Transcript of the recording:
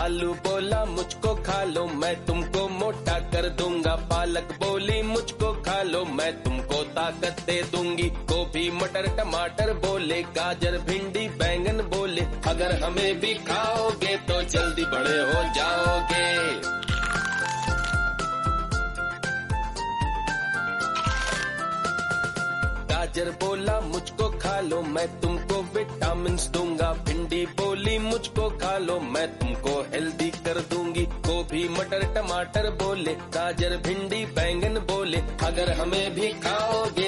आलू बोला मुझको खा लो, मैं तुमको मोटा कर दूंगा। पालक बोली मुझको खा लो, मैं तुमको ताकत दे दूंगी। गोभी मटर टमाटर बोले, गाजर भिंडी बैंगन बोले, अगर हमें भी खाओगे तो जल्दी बड़े हो जाओगे। गाजर बोला मुझको खा लो, मैं तुमको विटामिन्स दूंगा। भिंडी बोली मुझको खा लो, मैं तुमको हेल्दी कर दूंगी। गोभी मटर टमाटर बोले, गाजर भिंडी बैंगन बोले, अगर हमें भी खाओगे